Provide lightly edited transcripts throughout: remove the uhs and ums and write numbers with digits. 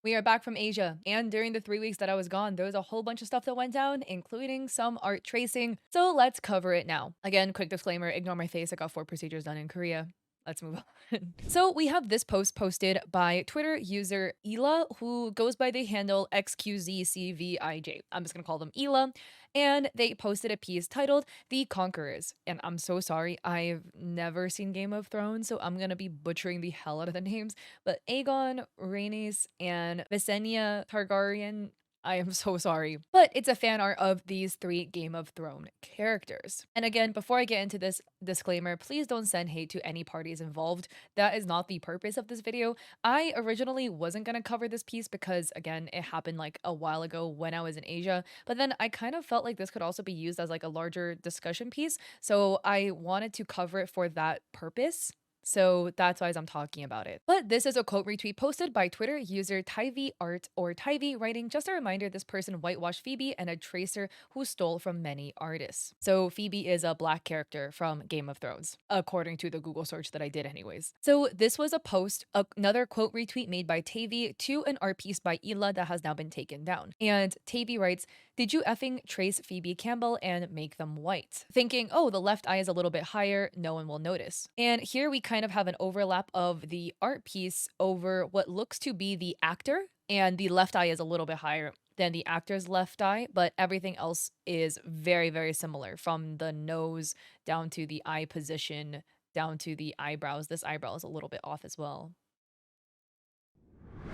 We are back from Asia, and during the 3 weeks that I was gone, there was a whole bunch of stuff that went down, including some art tracing. So let's cover it now. Again, quick disclaimer, ignore my face. I got 4 procedures done in Korea. Let's move on. So we have this post posted by Twitter user Ela, who goes by the handle XQZCVIJ. I'm just gonna call them Ela. And they posted a piece titled The Conquerors. And I'm so sorry, I've never seen Game of Thrones, so I'm gonna be butchering the hell out of the names. But Aegon, Rhaenys, and Visenya Targaryen, I am so sorry. But it's a fan art of these three Game of Thrones characters. And again, before I get into this disclaimer, please don't send hate to any parties involved. That is not the purpose of this video. I originally wasn't going to cover this piece because, again, it happened like a while ago when I was in Asia. But then I kind of felt like this could also be used as like a larger discussion piece. So I wanted to cover it for that purpose. So that's why I'm talking about it. But this is a quote retweet posted by Twitter user Tyvee Art or Tyvee writing, just a reminder this person whitewashed Phoebe and a tracer who stole from many artists. So Phoebe is a black character from Game of Thrones, according to the Google search that I did anyways. So this was a post, another quote retweet made by Tavy to an art piece by Ela that has now been taken down. And Tavy writes, did you effing trace Phoebe Campbell and make them white? Thinking, oh, the left eye is a little bit higher, no one will notice. And here we kind of have an overlap of the art piece over what looks to be the actor, and the left eye is a little bit higher than the actor's left eye, but everything else is very, very similar from the nose down to the eye position, down to the eyebrows. This eyebrow is a little bit off as well.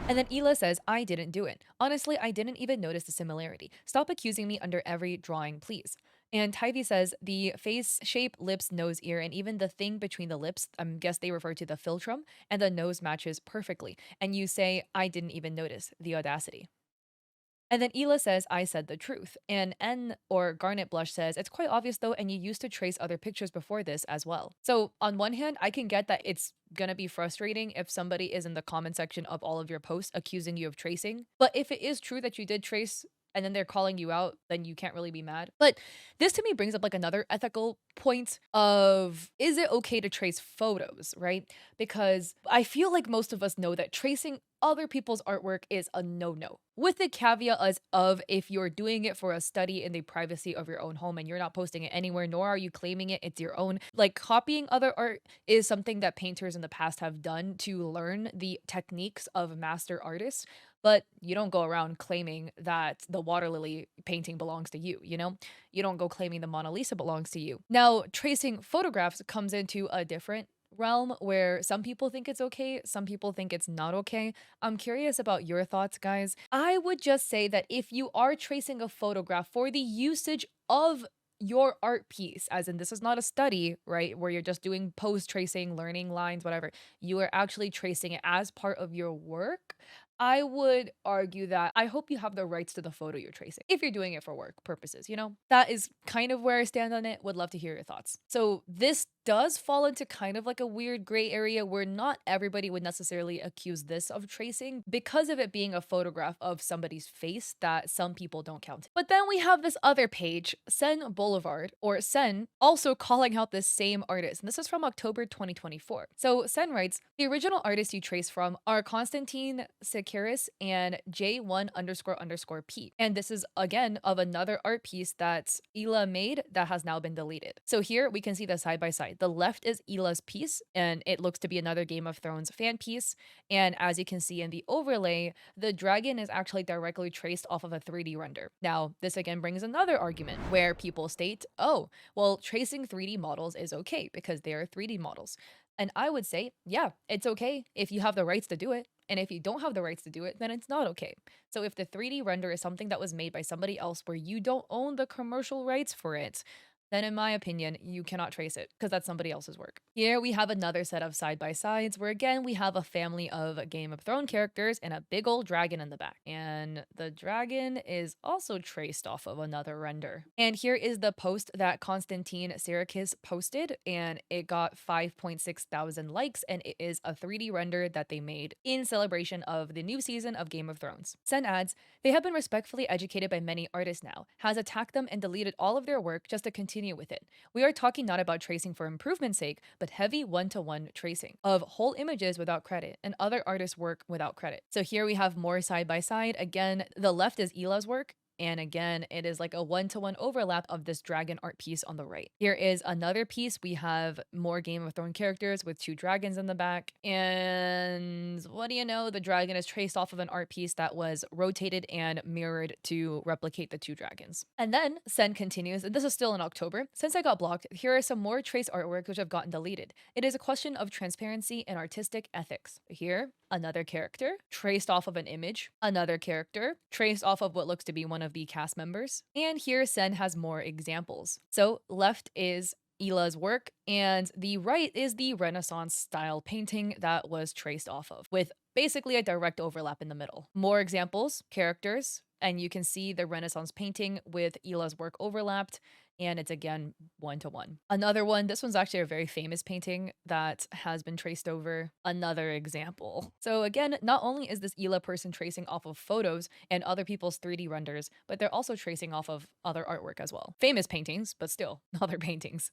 And then Ela says, I didn't do it. Honestly, I didn't even notice the similarity. Stop accusing me under every drawing, please. And Tyvee says, the face shape, lips, nose, ear, and even the thing between the lips, I guess they refer to the philtrum, and the nose matches perfectly. And you say, I didn't even notice. The audacity. And then Ela says, I said the truth. And N or Garnet Blush says, it's quite obvious though, and you used to trace other pictures before this as well. So on one hand, I can get that it's gonna be frustrating if somebody is in the comment section of all of your posts accusing you of tracing. But if it is true that you did trace and then they're calling you out, then you can't really be mad. But this to me brings up like another ethical point of, is it okay to trace photos, right? Because I feel like most of us know that tracing other people's artwork is a no-no. With the caveat as of if you're doing it for a study in the privacy of your own home and you're not posting it anywhere, nor are you claiming it's your own. Like copying other art is something that painters in the past have done to learn the techniques of master artists, but you don't go around claiming that the water lily painting belongs to you, you know? You don't go claiming the Mona Lisa belongs to you. Now, tracing photographs comes into a different realm where some people think it's okay, some people think it's not okay. I'm curious about your thoughts, guys. I would just say that if you are tracing a photograph for the usage of your art piece, as in this is not a study, right, where you're just doing pose tracing, learning lines, whatever, you are actually tracing it as part of your work. I would argue that I hope you have the rights to the photo you're tracing if you're doing it for work purposes, you know? That is kind of where I stand on it. Would love to hear your thoughts. So, this does fall into kind of like a weird gray area where not everybody would necessarily accuse this of tracing because of it being a photograph of somebody's face that some people don't count. But then we have this other page, Sen Boulevard, or Sen, also calling out this same artist. And this is from October 2024. So Sen writes, the original artists you trace from are Constantine Sekiris and J1 underscore underscore P. And this is again of another art piece that Ela made that has now been deleted. So here we can see the side by side. The left is Ela's piece, and it looks to be another Game of Thrones fan piece. And as you can see in the overlay, the dragon is actually directly traced off of a 3D render. Now, this again brings another argument where people state, oh, well, tracing 3D models is okay because they are 3D models. And I would say, yeah, it's okay if you have the rights to do it. And if you don't have the rights to do it, then it's not okay. So if the 3D render is something that was made by somebody else where you don't own the commercial rights for it, then in my opinion, you cannot trace it because that's somebody else's work. Here we have another set of side-by-sides where again, we have a family of Game of Thrones characters and a big old dragon in the back. And the dragon is also traced off of another render. And here is the post that Konstantin Sirikis posted, and it got 5.6 thousand likes, and it is a 3D render that they made in celebration of the new season of Game of Thrones. Sen adds, they have been respectfully educated by many artists now, has attacked them and deleted all of their work just to continue continue with it. We are talking not about tracing for improvement's sake, but heavy one-to-one tracing of whole images without credit and other artists' work without credit. So here we have more side by side. Again, the left is Ila's work. And again, it is like a one-to-one overlap of this dragon art piece on the right. Here is another piece. We have more Game of Thrones characters with two dragons in the back. And what do you know? The dragon is traced off of an art piece that was rotated and mirrored to replicate the two dragons. And then Sen continues, and this is still in October. Since I got blocked, here are some more trace artwork which have gotten deleted. It is a question of transparency and artistic ethics. Here, another character traced off of an image, another character traced off of what looks to be one of the cast members. And here Sen has more examples. So left is Ila's work, and the right is the Renaissance style painting that was traced off of, with basically a direct overlap in the middle. More examples, characters, and you can see the Renaissance painting with Ila's work overlapped, and it's again one-to-one. Another one, this one's actually a very famous painting that has been traced over. Another example. So again, not only is this Ila person tracing off of photos and other people's 3D renders, but they're also tracing off of other artwork as well. Famous paintings, but still other paintings.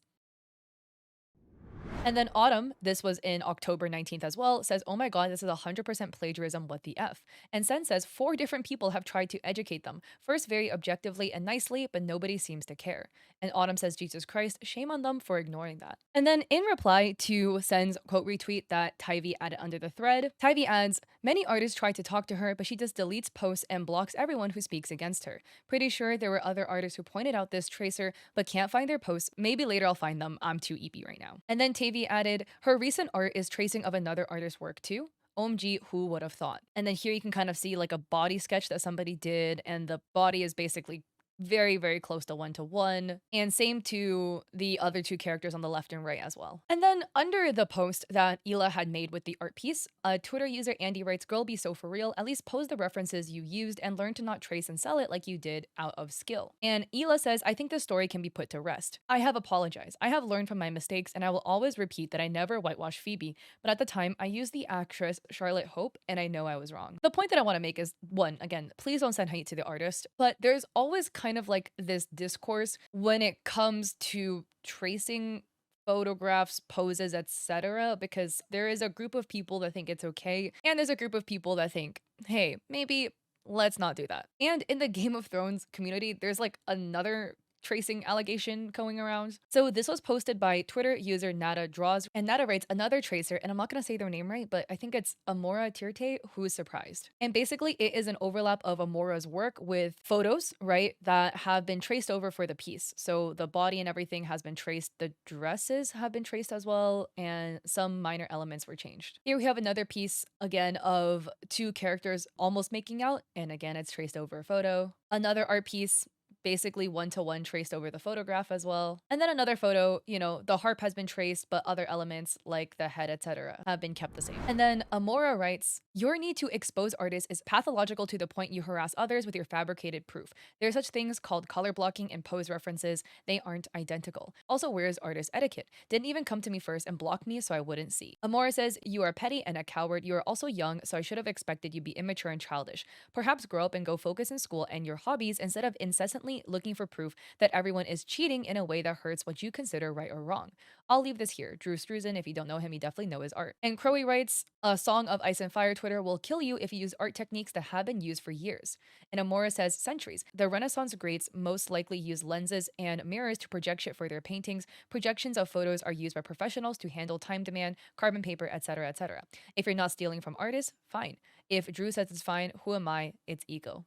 And then Autumn, this was in October 19th as well, says, oh my god, this is 100% plagiarism, what the F. And Sen says, 4 different people have tried to educate them. First very objectively and nicely, but nobody seems to care. And Autumn says, Jesus Christ, shame on them for ignoring that. And then in reply to Sen's quote retweet that Tyvee added under the thread, Tyvee adds, many artists try to talk to her, but she just deletes posts and blocks everyone who speaks against her. Pretty sure there were other artists who pointed out this tracer, but can't find their posts. Maybe later I'll find them. I'm too EP right now. And then Tyvee added, her recent art is tracing of another artist's work too. OMG, who would have thought? And then here you can kind of see like a body sketch that somebody did, and the body is basically very, very close to one-to-one, and same to the other two characters on the left and right as well. And then under the post that Ila had made with the art piece, a Twitter user Andy writes, girl be so for real, at least pose the references you used and learn to not trace and sell it like you did out of skill. And Ila says, I think the story can be put to rest. I have apologized. I have learned from my mistakes, and I will always repeat that I never whitewashed Phoebe, but at the time I used the actress Charlotte Hope, and I know I was wrong. The point that I want to make is, one, again, please don't send hate to the artist, but there's always kind of like this discourse when it comes to tracing photographs, poses, etc., because there is a group of people that think it's okay, and there's a group of people that think, hey, maybe let's not do that. And in the Game of Thrones community, there's like another tracing allegation going around. So this was posted by Twitter user Nada Draws, and Nada writes, another tracer, and I'm not gonna say their name right, but I think it's Amora Tirte, who's surprised. And basically it is an overlap of Amora's work with photos, right, that have been traced over for the piece. So the body and everything has been traced, the dresses have been traced as well, and some minor elements were changed. Here we have another piece, again, of 2 characters almost making out, and again, it's traced over a photo. Another art piece, basically one-to-one traced over the photograph as well. And then another photo, you know, the harp has been traced, but other elements like the head, etc., have been kept the same. And then Amora writes, your need to expose artists is pathological to the point you harass others with your fabricated proof. There are such things called color blocking and pose references. They aren't identical. Also, where's artist etiquette? Didn't even come to me first and block me so I wouldn't see. Amora says, you are petty and a coward. You are also young, so I should have expected you'd be immature and childish. Perhaps grow up and go focus in school and your hobbies instead of incessantly looking for proof that everyone is cheating in a way that hurts what you consider right or wrong. I'll leave this here. Drew Struzan, if you don't know him, you definitely know his art. And Crowy writes, a song of Ice and Fire Twitter will kill you if you use art techniques that have been used for years. And Amora says, centuries. The Renaissance greats most likely use lenses and mirrors to project shit for their paintings. Projections of photos are used by professionals to handle time demand, carbon paper, etc., etc. If you're not stealing from artists, fine. If Drew says it's fine, who am I? It's ego.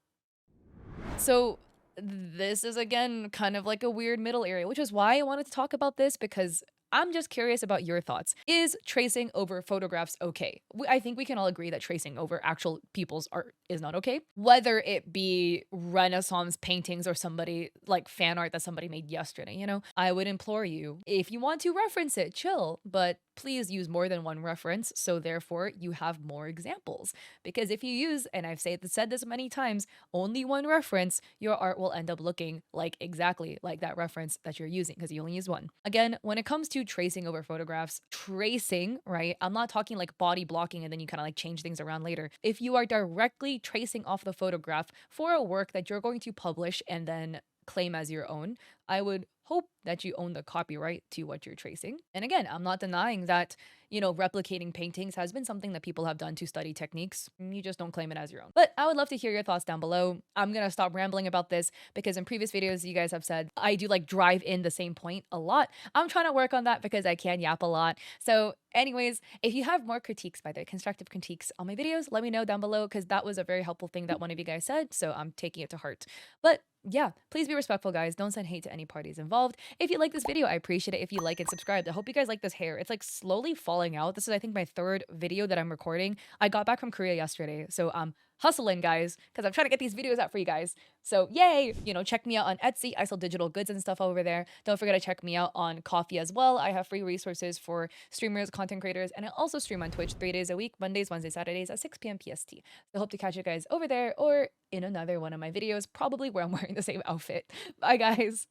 So this is again kind of like a weird middle area, which is why I wanted to talk about this, because I'm just curious about your thoughts. Is tracing over photographs okay? I think we can all agree that tracing over actual people's art is not okay. Whether it be Renaissance paintings or somebody like fan art that somebody made yesterday, you know? I would implore you, if you want to reference it, chill, but please use more than one reference, so therefore you have more examples. Because if you use, and I've said this many times, only one reference, your art will end up looking like exactly like that reference that you're using because you only use one. Again, when it comes to tracing over photographs, tracing, right? I'm not talking like body blocking and then you kind of like change things around later. If you are directly tracing off the photograph for a work that you're going to publish and then claim as your own, I would hope that you own the copyright to what you're tracing. And again, I'm not denying that, replicating paintings has been something that people have done to study techniques. You just don't claim it as your own. But I would love to hear your thoughts down below. I'm gonna stop rambling about this because in previous videos, you guys have said I do like drive in the same point a lot. I'm trying to work on that because I can yap a lot. So, anyways, if you have more critiques, by the way, constructive critiques on my videos, let me know down below because that was a very helpful thing that one of you guys said. So I'm taking it to heart. But yeah, please be respectful, guys. Don't send hate to any parties involved. If you like this video, I appreciate it if you like and subscribe. I hope you guys like this hair. It's like slowly falling out. This is, I think, my third video that I'm recording. I got back from Korea yesterday, so I'm hustling, guys, because I'm trying to get these videos out for you guys. So yay! Check me out on Etsy. I sell digital goods and stuff over there. Don't forget to check me out on Coffee as well. I have free resources for streamers, content creators, and I also stream on Twitch 3 days a week, Mondays, Wednesdays, Saturdays at 6 p.m. PST. So hope to catch you guys over there or in another one of my videos, probably where I'm wearing the same outfit. Bye, guys.